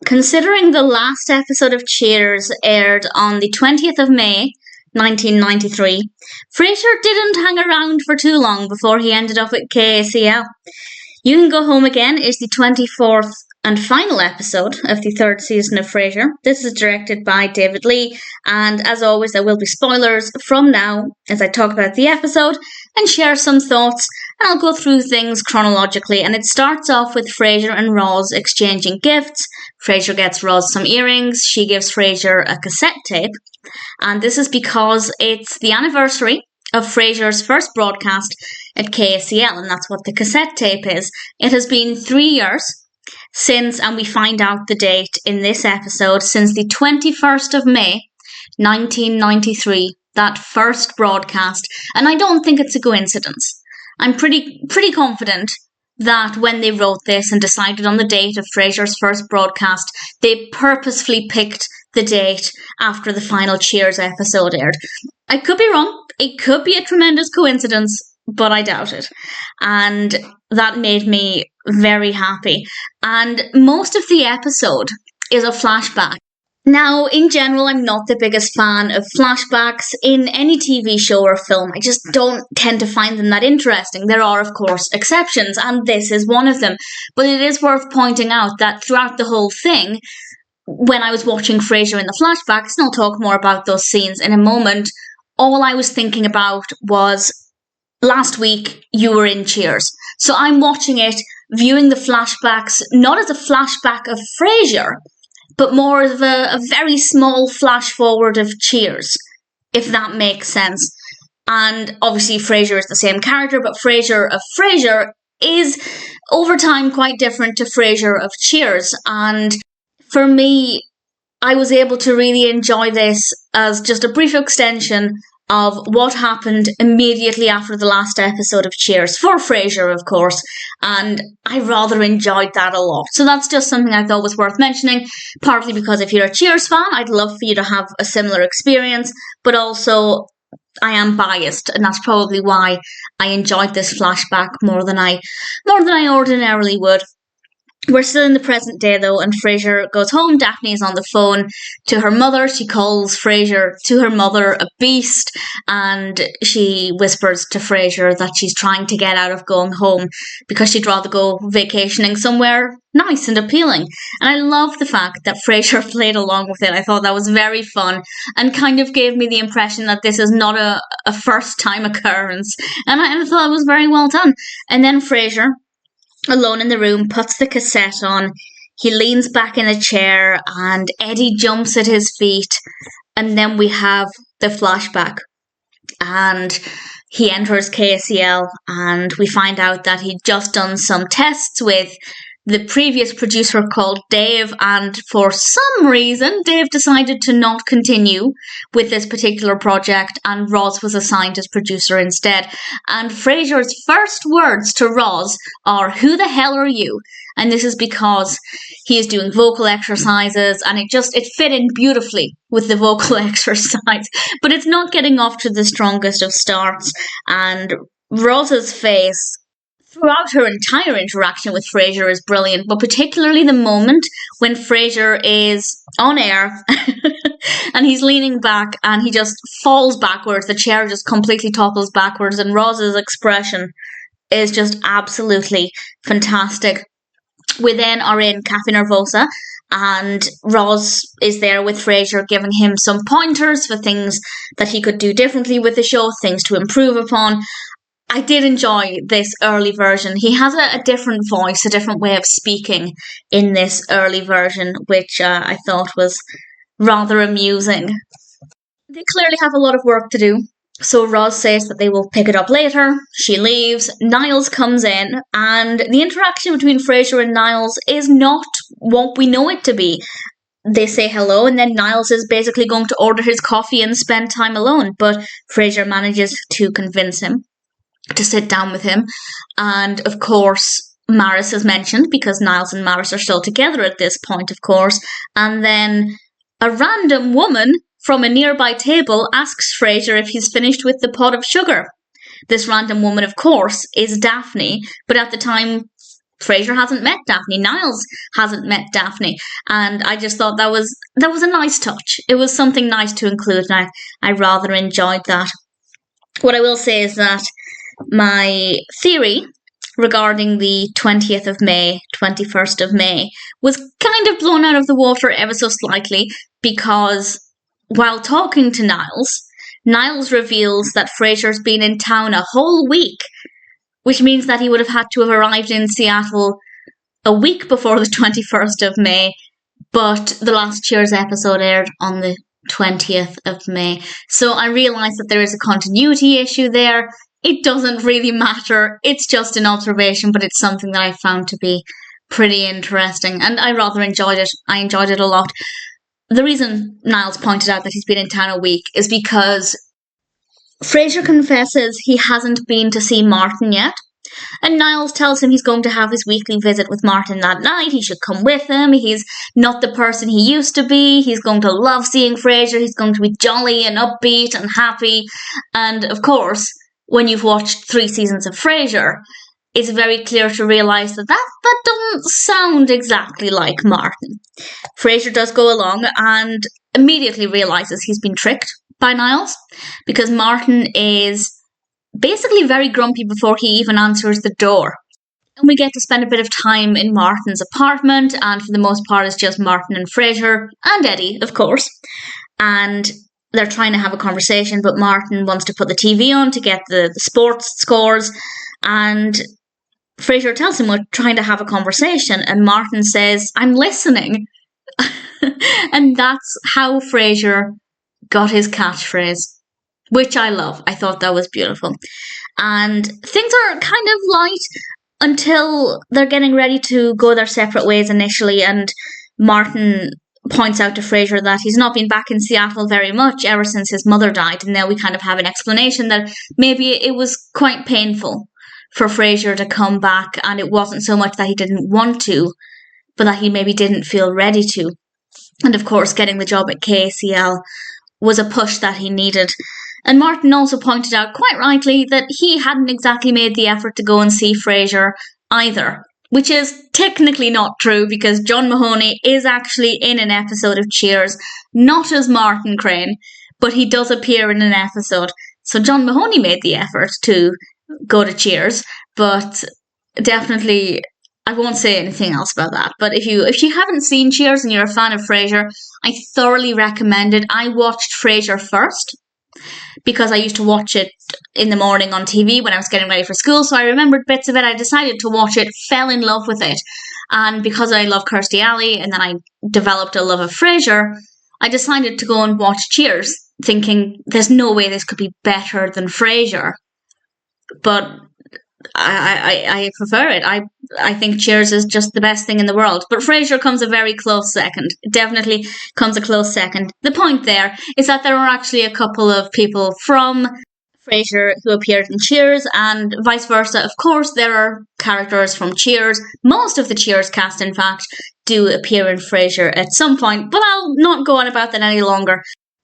considering the last episode of Cheers aired on the 20th of May, 1993, Frasier didn't hang around for too long before he ended up at KACL. You Can Go Home Again is the 24th and final episode of the third season of Frasier. This is directed by David Lee, and as always, there will be spoilers from now as I talk about the episode and share some thoughts, and I'll go through things chronologically. And it starts off with Frasier and Roz exchanging gifts. Frasier gets Roz some earrings, she gives Frasier a cassette tape, and this is because it's the anniversary of Frasier's first broadcast at KACL, and that's what the cassette tape is. It has been 3 years since, and we find out the date in this episode, since the 21st of May, 1993, that first broadcast. And I don't think it's a coincidence. I'm pretty confident that when they wrote this and decided on the date of Frasier's first broadcast, they purposefully picked the date after the final Cheers episode aired. I could be wrong. It could be a tremendous coincidence, but I doubt it. And that made me very happy. And most of the episode is a flashback. Now, in general, I'm not the biggest fan of flashbacks in any TV show or film. I just don't tend to find them that interesting. There are, of course, exceptions, and this is one of them. But it is worth pointing out that throughout the whole thing, when I was watching Frasier in the flashbacks, and I'll talk more about those scenes in a moment, all I was thinking about was, last week you were in Cheers. So I'm watching it, viewing the flashbacks, not as a flashback of Frasier, but more of a very small flash forward of Cheers, if that makes sense. And obviously Frasier is the same character, but Frasier of Frasier is over time quite different to Frasier of Cheers. And for me, I was able to really enjoy this as just a brief extension of what happened immediately after the last episode of Cheers, for Frasier, of course, and I rather enjoyed that a lot. So that's just something I thought was worth mentioning, partly because if you're a Cheers fan, I'd love for you to have a similar experience, but also I am biased, and that's probably why I enjoyed this flashback more than I ordinarily would. We're still in the present day, though, and Frasier goes home. Daphne is on the phone to her mother. She calls Frasier to her mother a beast, and she whispers to Frasier that she's trying to get out of going home because she'd rather go vacationing somewhere nice and appealing. And I love the fact that Frasier played along with it. I thought that was very fun and kind of gave me the impression that this is not a first-time occurrence. And I thought it was very well done. And then Frasier, alone in the room, puts the cassette on. He leans back in a chair and Eddie jumps at his feet. And then we have the flashback. And he enters KACL and we find out that he'd just done some tests with the previous producer called Dave, and for some reason Dave decided to not continue with this particular project and Roz was assigned as producer instead. And Frasier's first words to Roz are, "Who the hell are you?" And this is because he is doing vocal exercises, and it fit in beautifully with the vocal exercise, but it's not getting off to the strongest of starts. And Roz's face throughout her entire interaction with Frasier is brilliant, but particularly the moment when Frasier is on air and he's leaning back and he just falls backwards, the chair just completely topples backwards, and Roz's expression is just absolutely fantastic. We then are in Cafe Nervosa, and Roz is there with Frasier, giving him some pointers for things that he could do differently with the show, things to improve upon. I did enjoy this early version. He has a different voice, a different way of speaking in this early version, which I thought was rather amusing. They clearly have a lot of work to do, so Roz says that they will pick it up later. She leaves. Niles comes in, and the interaction between Frasier and Niles is not what we know it to be. They say hello, and then Niles is basically going to order his coffee and spend time alone, but Frasier manages to convince him to sit down with him. And of course Maris is mentioned because Niles and Maris are still together at this point, of course. And then a random woman from a nearby table asks Frasier if he's finished with the pot of sugar. This random woman, of course, is Daphne, but at the time Frasier hasn't met Daphne. Niles hasn't met Daphne. And I just thought that was a nice touch. It was something nice to include, and I rather enjoyed that. What I will say is that my theory regarding the 20th of May, 21st of May, was kind of blown out of the water ever so slightly, because while talking to Niles reveals that Frasier's been in town a whole week, which means that he would have had to have arrived in Seattle a week before the 21st of May, but the last Cheers episode aired on the 20th of May. So I realised that there is a continuity issue there. It doesn't really matter. It's just an observation, but it's something that I found to be pretty interesting, and I rather enjoyed it. I enjoyed it a lot. The reason Niles pointed out that he's been in town a week is because Frasier confesses he hasn't been to see Martin yet, and Niles tells him he's going to have his weekly visit with Martin that night. He should come with him. He's not the person he used to be. He's going to love seeing Frasier. He's going to be jolly and upbeat and happy. And of course, when you've watched 3 seasons of Frasier, it's very clear to realise that doesn't sound exactly like Martin. Frasier does go along and immediately realises he's been tricked by Niles, because Martin is basically very grumpy before he even answers the door. And we get to spend a bit of time in Martin's apartment, and for the most part it's just Martin and Frasier, and Eddie, of course. And they're trying to have a conversation, but Martin wants to put the TV on to get the sports scores, and Frasier tells him we're trying to have a conversation, and Martin says, "I'm listening." And that's how Frasier got his catchphrase, which I love. I thought that was beautiful. And things are kind of light until they're getting ready to go their separate ways initially, and Martin points out to Frasier that he's not been back in Seattle very much ever since his mother died, and now we kind of have an explanation that maybe it was quite painful for Frasier to come back, and it wasn't so much that he didn't want to, but that he maybe didn't feel ready to. And of course, getting the job at KCL was a push that he needed. And Martin also pointed out, quite rightly, that he hadn't exactly made the effort to go and see Frasier either, which is technically not true, because John Mahoney is actually in an episode of Cheers, not as Martin Crane, but he does appear in an episode. So John Mahoney made the effort to go to Cheers, but definitely, I won't say anything else about that. But if you haven't seen Cheers and you're a fan of Frasier, I thoroughly recommend it. I watched Frasier first, because I used to watch it in the morning on TV when I was getting ready for school, so I remembered bits of it. I decided to watch it, fell in love with it, and because I love Kirstie Alley, and then I developed a love of Frasier, I decided to go and watch Cheers, thinking there's no way this could be better than Frasier. But I prefer it. I think Cheers is just the best thing in the world. But Frasier comes a very close second. It definitely comes a close second. The point there is that there are actually a couple of people from Frasier who appeared in Cheers, and vice versa. Of course, there are characters from Cheers. Most of the Cheers cast, in fact, do appear in Frasier at some point, but I'll not go on about that any longer.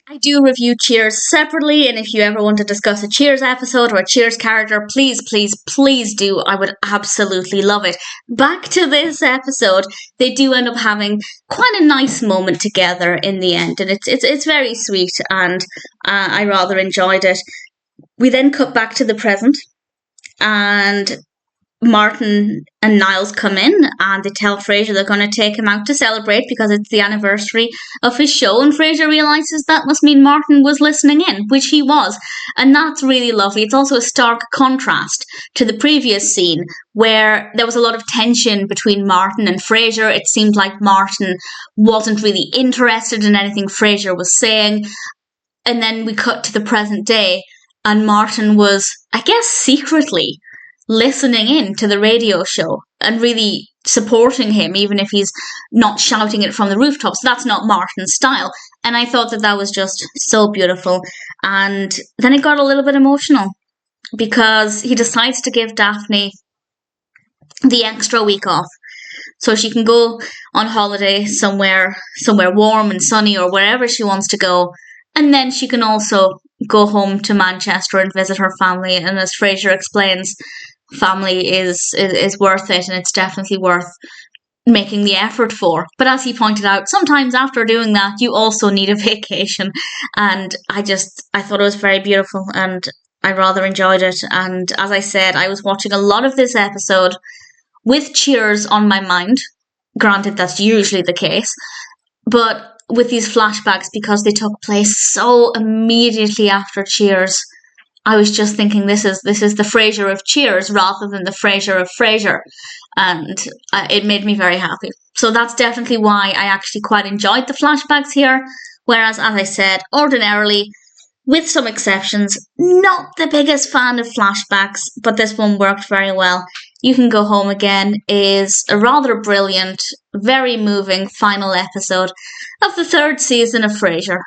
I do review Cheers separately, and if you ever want to discuss a Cheers episode or a Cheers character, please, please, please do. I would absolutely love it. Back to this episode, they do end up having quite a nice moment together in the end, and it's very sweet, and I rather enjoyed it. We then cut back to the present, and Martin and Niles come in, and they tell Frasier they're going to take him out to celebrate because it's the anniversary of his show, and Frasier realises that must mean Martin was listening in, which he was, and that's really lovely. It's also a stark contrast to the previous scene where there was a lot of tension between Martin and Frasier. It seemed like Martin wasn't really interested in anything Frasier was saying, and then we cut to the present day, and Martin was, I guess, secretly listening in to the radio show and really supporting him, even if he's not shouting it from the rooftops. That's not Martin's style. And I thought that was just so beautiful. And then it got a little bit emotional because he decides to give Daphne the extra week off so she can go on holiday somewhere warm and sunny or wherever she wants to go. And then she can also go home to Manchester and visit her family. And as Frasier explains, family is worth it, and it's definitely worth making the effort for. But as he pointed out, sometimes after doing that, you also need a vacation. And I thought it was very beautiful, and I rather enjoyed it. And as I said, I was watching a lot of this episode with Cheers on my mind. Granted, that's usually the case, but with these flashbacks, because they took place so immediately after Cheers, I was just thinking this is the Frasier of Cheers rather than the Frasier of Frasier, and it made me very happy. So that's definitely why I actually quite enjoyed the flashbacks here. Whereas, as I said, ordinarily, with some exceptions, not the biggest fan of flashbacks, but this one worked very well. You Can Go Home Again is a rather brilliant, very moving final episode of the third season of Frasier.